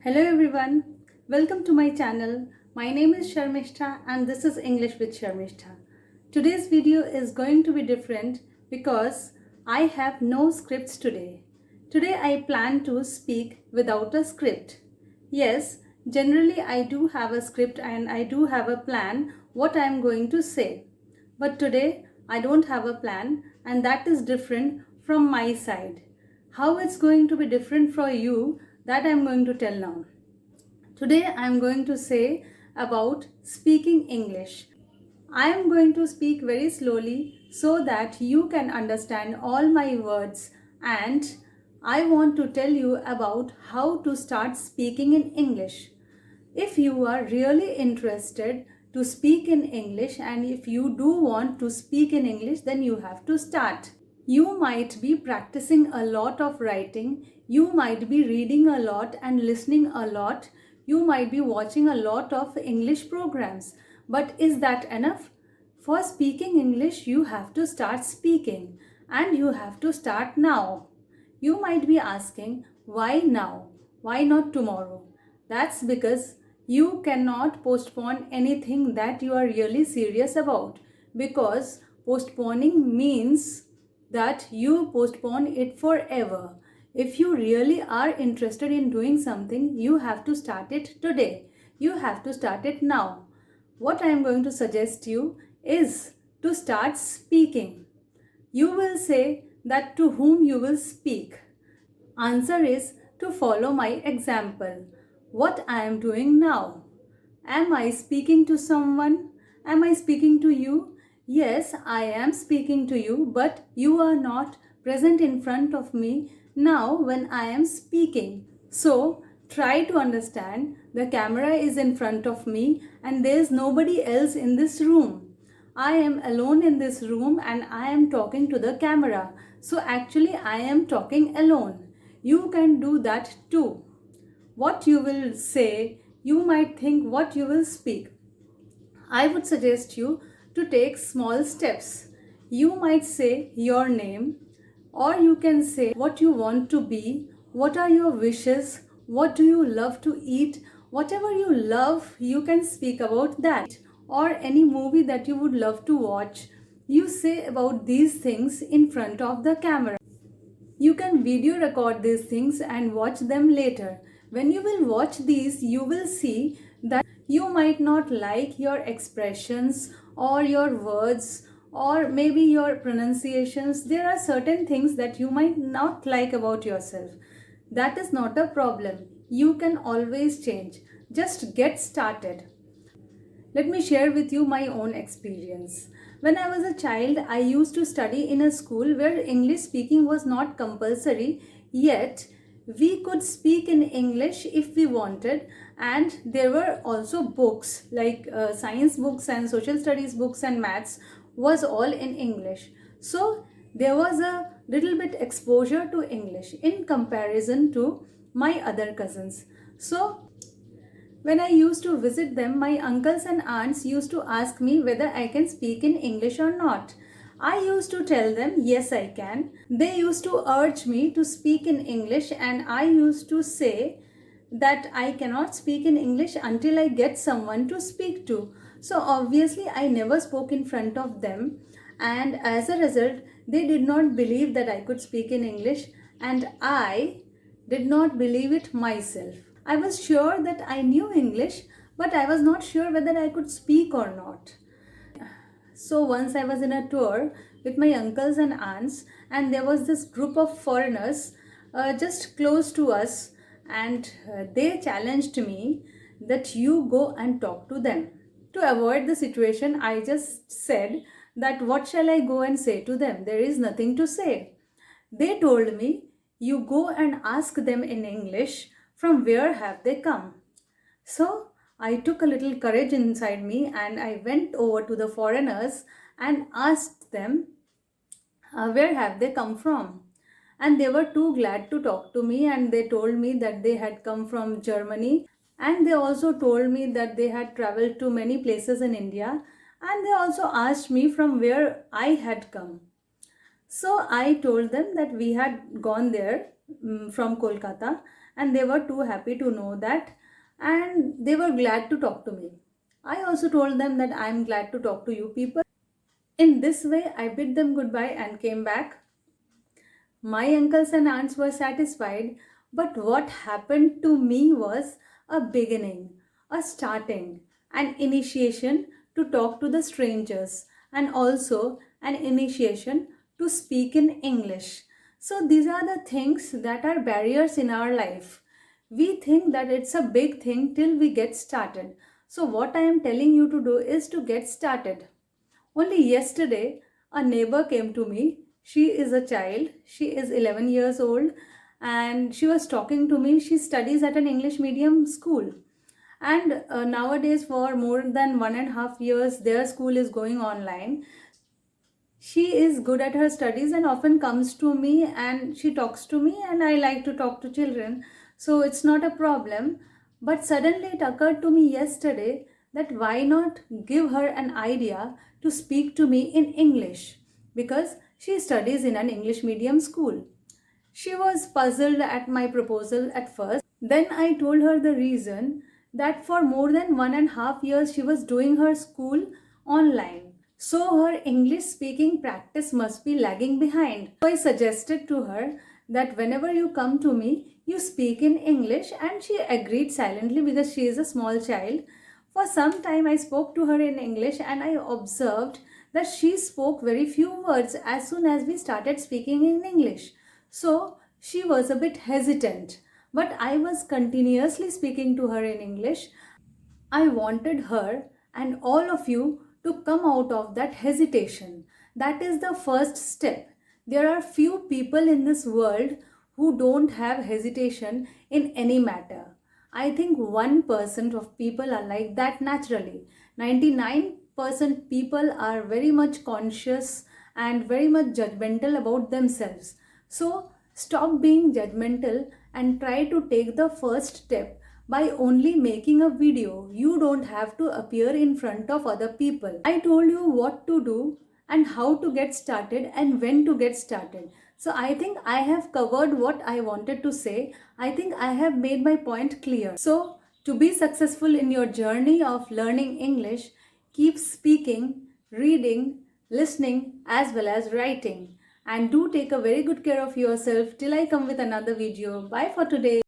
Hello everyone, welcome to my channel. My name is Sharmistha and this is English with Sharmistha. Today's video is going to be different because I have no scripts today. Today I plan to speak without a script. Yes, generally I do have a script and I do have a plan what I am going to say. But today I don't have a plan and that is different from my side. How it's going to be different for you, that I'm going to tell now. Today I'm going to say about speaking English. I am going to speak very slowly so that you can understand all my words, and I want to tell you about how to start speaking in English. If you are really interested to speak in English and if you do want to speak in English, then you have to start. You might be practicing a lot of writing, you might be reading a lot and listening a lot, you might be watching a lot of English programs. But is that enough? For speaking English, you have to start speaking and you have to start now. You might be asking, why now? Why not tomorrow? That's because you cannot postpone anything that you are really serious about, because postponing means that you postpone it forever. If you really are interested in doing something, you have to start it today. You have to start it now. What I am going to suggest you is to start speaking. You will say that to whom you will speak. Answer is to follow my example. What I am doing now. Am I speaking to someone? Am I speaking to you? Yes, I am speaking to you, but you are not present in front of me now when I am speaking. So, try to understand the camera is in front of me and there is nobody else in this room. I am alone in this room and I am talking to the camera. So, actually, I am talking alone. You can do that too. What you will say, you might think what you will speak. I would suggest you to take small steps. You might say your name, or you can say what you want to be, what are your wishes, what do you love to eat, whatever you love, you can speak about that, or any movie that you would love to watch. You say about these things in front of the camera. You can video record these things and watch them later. When you will watch these, you will see that you might not like your expressions or your words or maybe your pronunciations. There are certain things that you might not like about yourself. That is not a problem. You can always change. Just get started. Let me share with you my own experience. When I was a child, I used to study in a school where English speaking was not compulsory, yet we could speak in English if we wanted, and there were also books like science books and social studies books and maths was all in English. So there was a little bit exposure to English in comparison to my other cousins. So when I used to visit them, my uncles and aunts used to ask me whether I can speak in English or not. I used to tell them, yes, I can. They used to urge me to speak in English, and I used to say that I cannot speak in English until I get someone to speak to. So obviously, I never spoke in front of them, and as a result, they did not believe that I could speak in English, and I did not believe it myself. I was sure that I knew English, but I was not sure whether I could speak or not. So once I was in a tour with my uncles and aunts, and there was this group of foreigners just close to us, and they challenged me that you go and talk to them. To avoid the situation, I just said that what shall I go and say to them? There is nothing to say. They told me, you go and ask them in English, from where have they come? So I took a little courage inside me and I went over to the foreigners and asked them, where have they come from? And they were too glad to talk to me, and they told me that they had come from Germany, and they also told me that they had traveled to many places in India, and they also asked me from where I had come. So I told them that we had gone there from Kolkata and they were too happy to know that, and they were glad to talk to me. I also told them that I'm glad to talk to you people. In this way, I bid them goodbye and came back. My uncles and aunts were satisfied, but what happened to me was a beginning, a starting, an initiation to talk to the strangers, and also an initiation to speak in English. So, these are the things that are barriers in our life. We think that it's a big thing till we get started. So, what I am telling you to do is to get started. Only yesterday, a neighbor came to me. She is a child. She is 11 years old and she was talking to me. She studies at an English medium school. And nowadays, for more than 1.5 years, their school is going online. She is good at her studies and often comes to me and she talks to me, and I like to talk to children, so it's not a problem. But suddenly it occurred to me yesterday that why not give her an idea to speak to me in English, because she studies in an English medium school. She was puzzled at my proposal at first. Then I told her the reason, that for more than 1.5 years she was doing her school online. So her English speaking practice must be lagging behind. So I suggested to her that whenever you come to me, you speak in English, and she agreed silently because she is a small child. For some time I spoke to her in English and I observed that she spoke very few words as soon as we started speaking in English. So she was a bit hesitant, but I was continuously speaking to her in English. I wanted her and all of you to come out of that hesitation. That is the first step. There are few people in this world who don't have hesitation in any matter. I think 1% of people are like that naturally. 99% people are very much conscious and very much judgmental about themselves. So stop being judgmental and try to take the first step by only making a video. You don't have to appear in front of other people. I told you what to do and how to get started and when to get started. So I think I have covered what I wanted to say. I think I have made my point clear. So to be successful in your journey of learning English, keep speaking, reading, listening as well as writing. And do take a very good care of yourself till I come with another video. Bye for today.